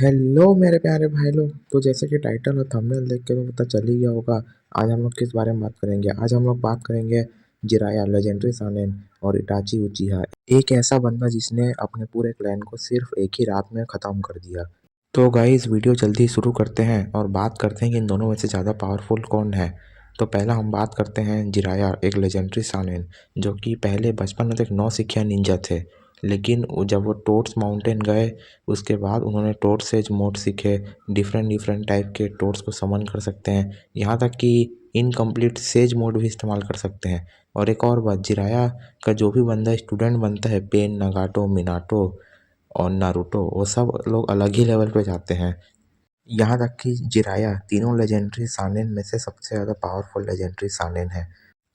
Hello मेरे प्यारे भाई लोग। तो जैसे कि टाइटल और थंबनेल देख के तो पता चल ही गया होगा। आज हम लोग किस बारे में बात करेंगे। आज हम लोग बात करेंगे जिराया लेजेंडरी सानेन और इटाची उचिहा, एक ऐसा बंदा जिसने अपने पूरे क्लैन को सिर्फ एक ही रात में ख़त्म कर दिया। तो गाइस वीडियो जल्दी शुरू करते हैं और बात करते हैं कि इन दोनों में से ज़्यादा पावरफुल कौन है। तो पहला हम बात करते हैं जिराया, एक लेजेंडरी सानेन जो कि पहले बचपन में तो एक 9 सिखिया निंजा थे, लेकिन जब वो टोट्स माउंटेन गए उसके बाद उन्होंने टोट सेज मोड सीखे। डिफरेंट डिफरेंट टाइप के टोट्स को समन कर सकते हैं, यहाँ तक कि इनकम्प्लीट सेज मोड भी इस्तेमाल कर सकते हैं। और एक और बात, जिराया का जो भी बंदा स्टूडेंट बनता है, पेन, नगाटो, मिनाटो और नारुतो, वो सब लोग अलग ही लेवल पे जाते हैं। यहाँ तक कि जिराया तीनों लेजेंडरी सानेन में से सबसे ज़्यादा पावरफुल लेजेंडरी सानेन है।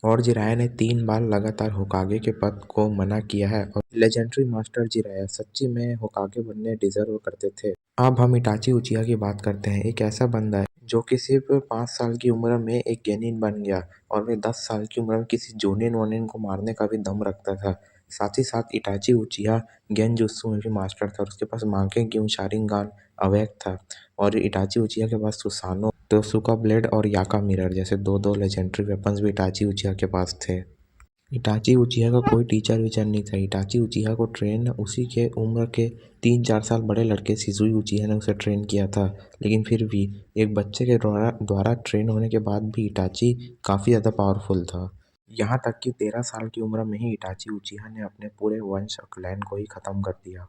और जिराया ने 3 बार लगातार होकागे के पद को मना किया है और लेजेंडरी मास्टर जिराया सच्ची में होकागे बनने डिजर्व करते थे। अब हम इटाची उचिहा की बात करते हैं। एक ऐसा बंदा है जो कि सिर्फ 5 साल की उम्र में एक गेनिन बन गया और वे 10 साल की उम्र में किसी जोनिन वोनिन को मारने का भी दम रखता था। साथ ही साथ इटाची उचिहा गेंजुत्सु में भी मास्टर था और उसके पास मांके ग्यू शारिंगान अवैध था। और इटाची उचिहा के पास सुसानो, तोसुका ब्लेड और याका मिरर जैसे दो दो लेजेंडरी वेपन्स भी इटाची उचिहा के पास थे। इटाची उचिहा का कोई टीचर वीचर नहीं था। इटाची उचिहा को ट्रेन उसी के उम्र के 3-4 साल बड़े लड़के शिजुई उचिहा ने उसे ट्रेन किया था। लेकिन फिर भी एक बच्चे के द्वारा ट्रेन होने के बाद भी इटाची काफ़ी ज़्यादा पावरफुल था। यहाँ तक कि 13 साल की उम्र में ही इटाची उचिहा ने अपने पूरे वंश और क्लैन को ही ख़त्म कर दिया।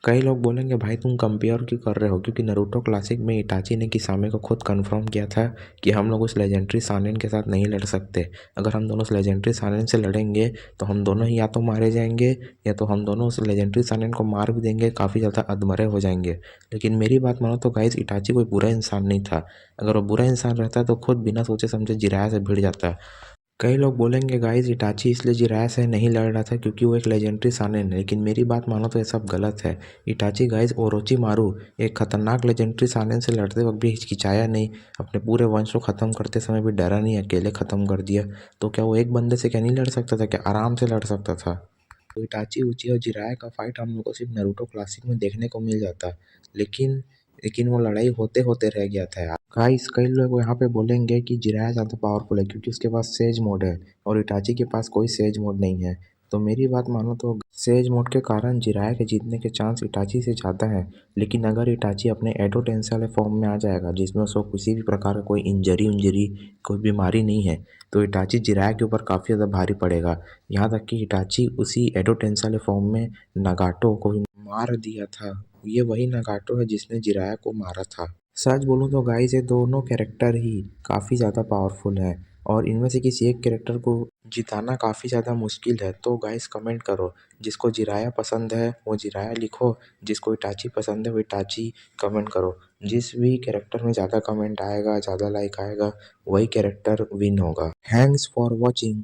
कई लोग बोलेंगे भाई तुम कंपेयर क्यों कर रहे हो, क्योंकि नारुतो क्लासिक में इटाची ने किसामे को खुद कंफर्म किया था कि हम लोग उस लेजेंडरी सानेन के साथ नहीं लड़ सकते। अगर हम दोनों उस लेजेंडरी सानेन से लड़ेंगे तो हम दोनों ही या तो मारे जाएंगे या तो हम दोनों उस लेजेंडरी सानेन को मार भी देंगे, काफ़ी ज़्यादा अधमरे हो जाएंगे। लेकिन मेरी बात मानो तो गाइस, इटाची कोई बुरा इंसान नहीं था। अगर वो बुरा इंसान रहता तो खुद बिना सोचे समझे जिराया से भिड़ जाता। कई लोग बोलेंगे गाइस इटाची इसलिए जिराया से नहीं लड़ रहा था क्योंकि वो एक लेजेंडरी सानेन है, लेकिन मेरी बात मानो तो ये सब गलत है। इटाची गाइस ओरोचिमारू, एक खतरनाक लेजेंडरी सानेन से लड़ते वक्त भी हिचकिचाया नहीं, अपने पूरे वंश को ख़त्म करते समय भी डरा नहीं, अकेले ख़त्म कर दिया। तो क्या वो एक बंदे से क्या नहीं लड़ सकता था? क्या आराम से लड़ सकता था? तो इटाची उचिहा और जिराया का फाइट हम लोग को सिर्फ नारुतो क्लासिक में देखने को मिल जाता, लेकिन लेकिन वो लड़ाई होते होते रह गया था यार। गाइस कई लोग यहाँ पे बोलेंगे कि जिराया ज़्यादा पावरफुल है क्योंकि उसके पास सेज मोड है और इटाची के पास कोई सेज मोड नहीं है। तो मेरी बात मानो तो सेज मोड के कारण जिराया के जीतने के चांस इटाची से ज़्यादा हैं। लेकिन अगर इटाची अपने एडो टेंस वाले फॉर्म में आ जाएगा जिसमें उसको किसी भी प्रकार का कोई इंजरी उंजरी कोई बीमारी नहीं है, तो इटाची जिराया के ऊपर काफ़ी ज़्यादा भारी पड़ेगा। यहाँ तक कि हिटाची उसी एडो टेंस वाले फॉर्म में नगाटो को भी मार दिया था। ये वही नगाटो है जिसने जिराया को मारा था। सच बोलूँ तो गाइस ये दोनों कैरेक्टर ही काफ़ी ज़्यादा पावरफुल हैं और इनमें से किसी एक कैरेक्टर को जिताना काफ़ी ज़्यादा मुश्किल है। तो गाइस कमेंट करो, जिसको जिराया पसंद है वो जिराया लिखो, जिसको इटाची पसंद है वो इटाची कमेंट करो। जिस भी कैरेक्टर में ज़्यादा कमेंट आएगा, ज़्यादा लाइक आएगा, वही कैरेक्टर विन होगा। Thanks for watching.